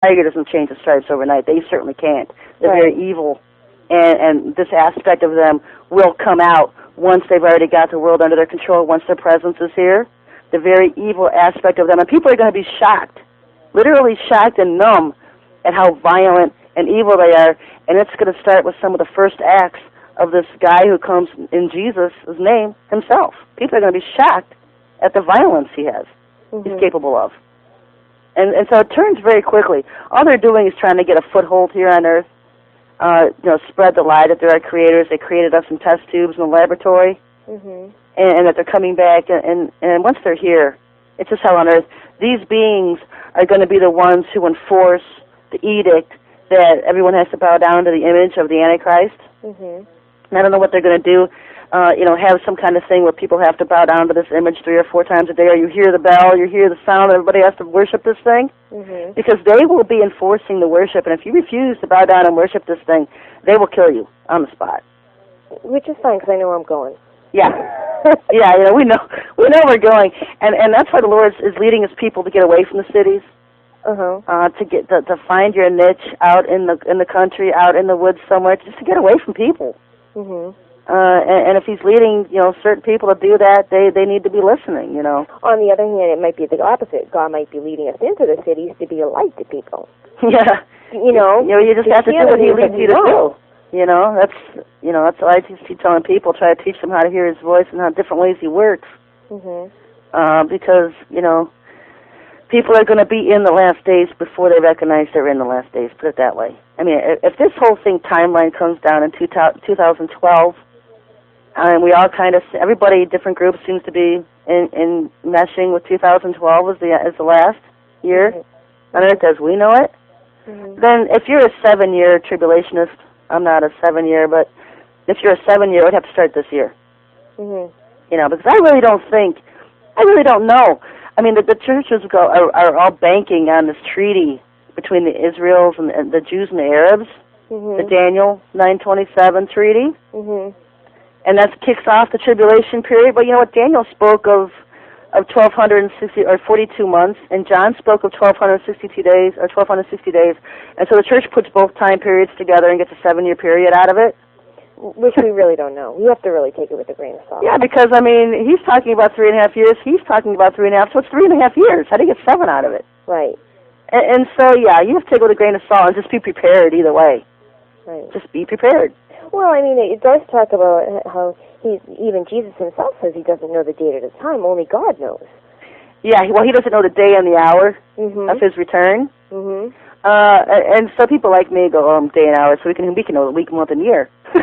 tiger doesn't change the stripes overnight. They certainly can't. They're very evil, and this aspect of them will come out once they've already got the world under their control, once their presence is here. The very evil aspect of them. And people are going to be shocked, literally shocked and numb at how violent and evil they are. And it's going to start with some of the first acts of this guy who comes in Jesus' name himself. People are going to be shocked at the violence he has, he's capable of. And so it turns very quickly. All they're doing is trying to get a foothold here on earth, spread the lie that they're our creators. They created us in test tubes in the laboratory, and that they're coming back. And once they're here, it's just hell on earth. These beings are going to be the ones who enforce the edict that everyone has to bow down to the image of the Antichrist. And I don't know what they're going to do. Have some kind of thing where people have to bow down to this image 3 or 4 times a day, or you hear the bell, you hear the sound, everybody has to worship this thing, because they will be enforcing the worship, and if you refuse to bow down and worship this thing, they will kill you on the spot. Which is fine, because I know where I'm going. Yeah. We know we're going, and that's why the Lord is leading His people to get away from the cities, to find your niche out in the country, out in the woods somewhere, just to get away from people. And if He's leading, certain people to do that, they need to be listening, On the other hand, it might be the opposite. God might be leading us into the cities to be a light to people. Yeah. You just have to do what He leads you to do. That's why I keep telling people, try to teach them how to hear His voice and how different ways He works. Because, people are going to be in the last days before they recognize they're in the last days, put it that way. I mean, if this whole thing timeline comes down in 2012, and we all kind of, everybody, different groups seems to be in meshing with 2012 as the last year on earth as we know it, then if you're a 7-year tribulationist, I'm not a 7-year, but if you're a 7-year, it would have to start this year. Because I really don't know. I mean, the churches are all banking on this treaty between the Israelis and the Jews and the Arabs, the Daniel 9:27 treaty, and that kicks off the tribulation period. But you know what? Daniel spoke of 1,260 or 42 months, and John spoke of 1,262 days or 1,260 days, and so the church puts both time periods together and gets a 7-year period out of it. Which we really don't know. You have to really take it with a grain of salt. Yeah, because, I mean, he's talking about 3.5 years. He's talking about 3.5, so it's 3.5 years. How do you get 7 out of it? Right. And so, yeah, you have to take it with a grain of salt and just be prepared either way. Right. Just be prepared. Well, I mean, it does talk about how even Jesus himself says he doesn't know the date or the time. Only God knows. Yeah, well, he doesn't know the day and the hour of his return. And so people like me go, day and hour, so we can know the week, month, and year. But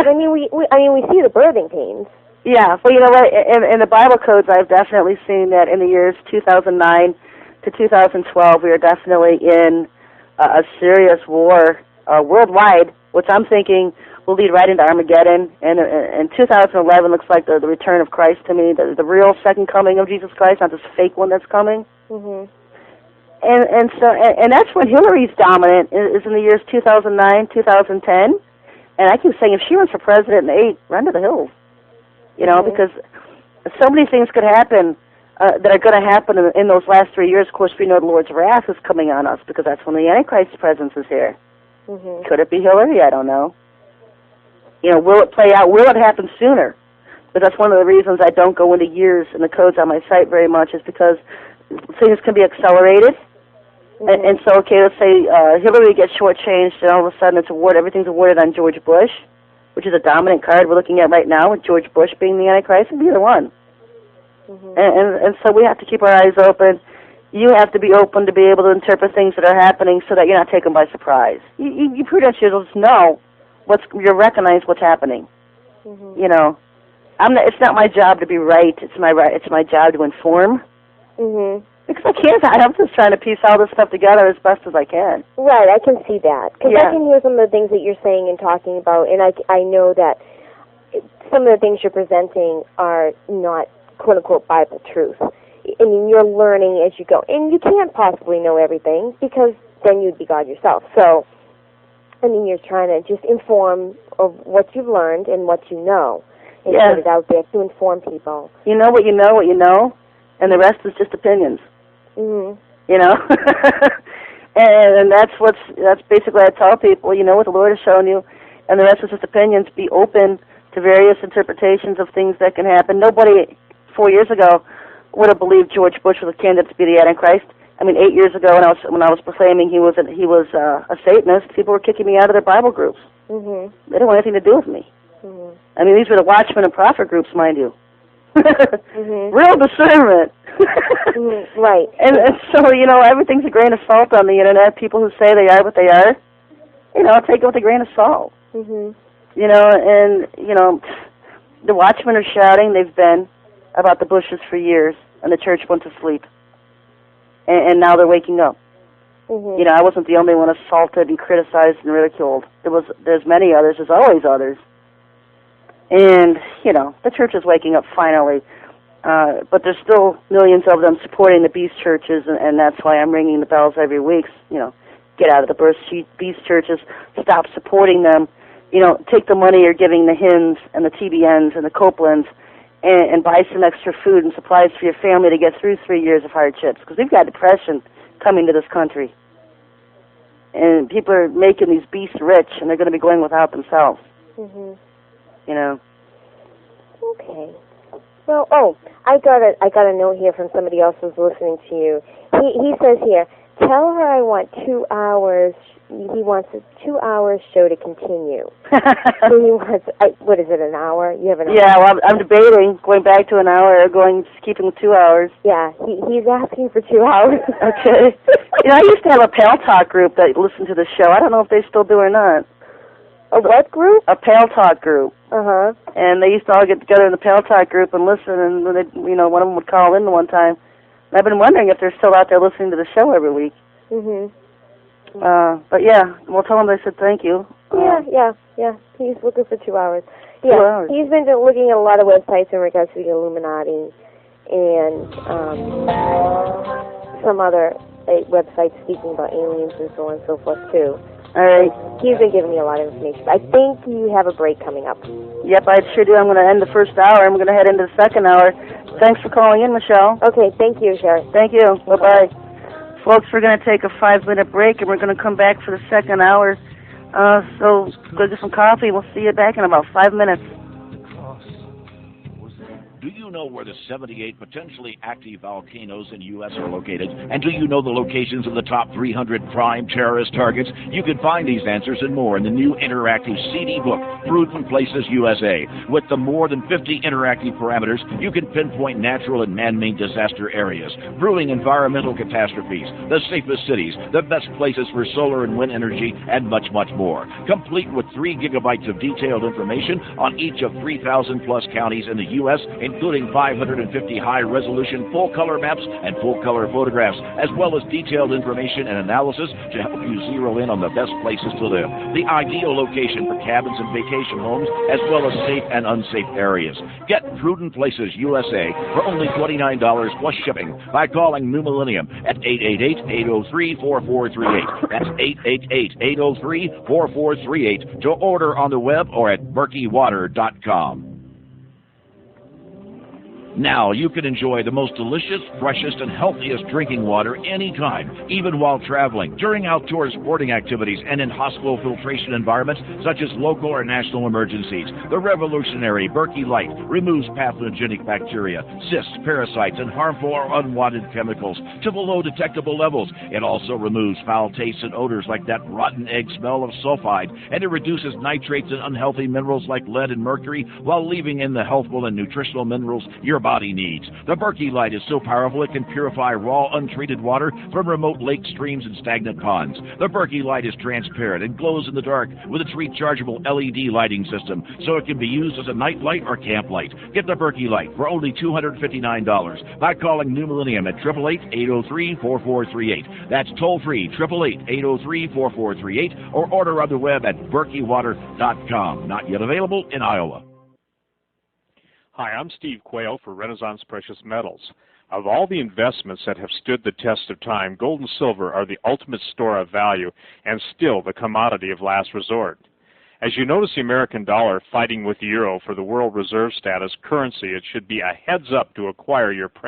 I mean, we see the birthing pains. Yeah, but you know what? In the Bible codes, I've definitely seen that in the years 2009 to 2012, we are definitely in a serious war worldwide, which I'm thinking will lead right into Armageddon. And 2011 looks like the return of Christ to me, the real second coming of Jesus Christ, not this fake one that's coming. And that's when Hillary's dominant is in the years 2009, 2010. And I keep saying if she runs for president in 8, run to the hills. Because so many things could happen that are going to happen in those last 3 years. Of course, we know the Lord's wrath is coming on us because that's when the Antichrist's presence is here. Could it be Hillary? I don't know. Will it play out? Will it happen sooner? But that's one of the reasons I don't go into years in the codes on my site very much is because things can be accelerated. And so, okay, let's say Hillary gets shortchanged, and all of a sudden everything's awarded on George Bush, which is a dominant card we're looking at right now, with George Bush being the Antichrist. It'd be either one. And so we have to keep our eyes open. You have to be open to be able to interpret things that are happening so that you're not taken by surprise. You prudentials know you recognize what's happening. It's not my job to be right. It's my job to inform. Because I can't. I'm just trying to piece all this stuff together as best as I can. Right, I can see that. Because I can hear some of the things that you're saying and talking about, and I know that some of the things you're presenting are not quote-unquote Bible truth. I mean, you're learning as you go. And you can't possibly know everything because then you'd be God yourself. So, I mean, you're trying to just inform of what you've learned and what you know and put it out there to inform people. You know what you know, and the rest is just opinions. you know. and that's basically what I tell people, you know what the Lord has shown you, and the rest is just opinions. Be open to various interpretations of things that can happen. Nobody 4 years ago would have believed George Bush was a candidate to be the Antichrist. I mean, 8 years ago when I was proclaiming he was a Satanist, people were kicking me out of their Bible groups. Mm-hmm. They didn't want anything to do with me. Mm-hmm. I mean, these were the Watchmen and Prophet groups, mind you. Mm-hmm. Real discernment. Mm-hmm. Right. And so, you know, everything's a grain of salt on the Internet. People who say they are what they are, you know, take it with a grain of salt. Mm-hmm. You know, and, you know, the Watchmen are shouting, they've been, about the Bushes for years, and the church went to sleep. And now they're waking up. Mm-hmm. You know, I wasn't the only one assaulted and criticized and ridiculed. There's many others. There's always others. And, you know, the church is waking up finally. But there's still millions of them supporting the beast churches, and that's why I'm ringing the bells every week. You know, get out of the beast churches. Stop supporting them. You know, take the money you're giving the Hins and the TBNs and the Copelands and buy some extra food and supplies for your family to get through 3 years of hardships. Because we've got depression coming to this country. And people are making these beasts rich, and they're going to be going without themselves. Mm-hmm. You know. Okay. Well, I got a note here from somebody else who's listening to you. He says here, tell her I want 2 hours. He wants a 2-hour show to continue. So he wants, what is it, an hour? You have an hour? Yeah, well, I'm debating going back to an hour or keeping 2 hours. Yeah, he's asking for 2 hours. Okay. You know, I used to have a Pale Talk group that listened to the show. I don't know if they still do or not. A what group? A Pale Talk group. Uh-huh. And they used to all get together in the Pale Talk group and listen, and when they, you know, one of them would call in one time. And I've been wondering if they're still out there listening to the show every week. Mm-hmm. But yeah, we'll tell them I said thank you. Yeah. He's looking for 2 hours. Yeah, 2 hours. He's been looking at a lot of websites in regards to the Illuminati and some other websites speaking about aliens and so on and so forth, too. All right. He's been giving me a lot of information. I think you have a break coming up. Yep, I sure do. I'm going to end the first hour. I'm going to head into the second hour. Thanks for calling in, Michelle. Okay, thank you, Sherry. Thank you. Bye-bye. Folks, we're going to take a 5-minute break, and we're going to come back for the second hour. So go get some coffee. We'll see you back in about 5 minutes. Do you know where the 78 potentially active volcanoes in the U.S. are located? And do you know the locations of the top 300 prime terrorist targets? You can find these answers and more in the new interactive CD book, Proven Places USA. With the more than 50 interactive parameters, you can pinpoint natural and man-made disaster areas, brewing environmental catastrophes, the safest cities, the best places for solar and wind energy, and much, much more. Complete with 3 gigabytes of detailed information on each of 3,000-plus counties in the U.S., including 550 high-resolution full-color maps and full-color photographs, as well as detailed information and analysis to help you zero in on the best places to live, the ideal location for cabins and vacation homes, as well as safe and unsafe areas. Get Prudent Places USA for only $29 plus shipping by calling New Millennium at 888-803-4438. That's 888-803-4438 to order on the web or at berkeywater.com. Now you can enjoy the most delicious, freshest, and healthiest drinking water anytime, even while traveling, during outdoor sporting activities, and in hospital filtration environments such as local or national emergencies. The revolutionary Berkey Light removes pathogenic bacteria, cysts, parasites, and harmful or unwanted chemicals to below detectable levels. It also removes foul tastes and odors like that rotten egg smell of sulfide, and it reduces nitrates and unhealthy minerals like lead and mercury while leaving in the healthful and nutritional minerals your body needs. The Berkey Light is so powerful it can purify raw, untreated water from remote lakes, streams, and stagnant ponds. The Berkey Light is transparent and glows in the dark with its rechargeable LED lighting system, so it can be used as a night light or camp light. Get the Berkey Light for only $259 by calling New Millennium at 888-803-4438. That's toll-free, 888-803-4438, or order on the web at berkeywater.com. Not yet available in Iowa. Hi, I'm Steve Quayle for Renaissance Precious Metals. Of all the investments that have stood the test of time, gold and silver are the ultimate store of value and still the commodity of last resort. As you notice the American dollar fighting with the euro for the world reserve status currency, it should be a heads up to acquire your precious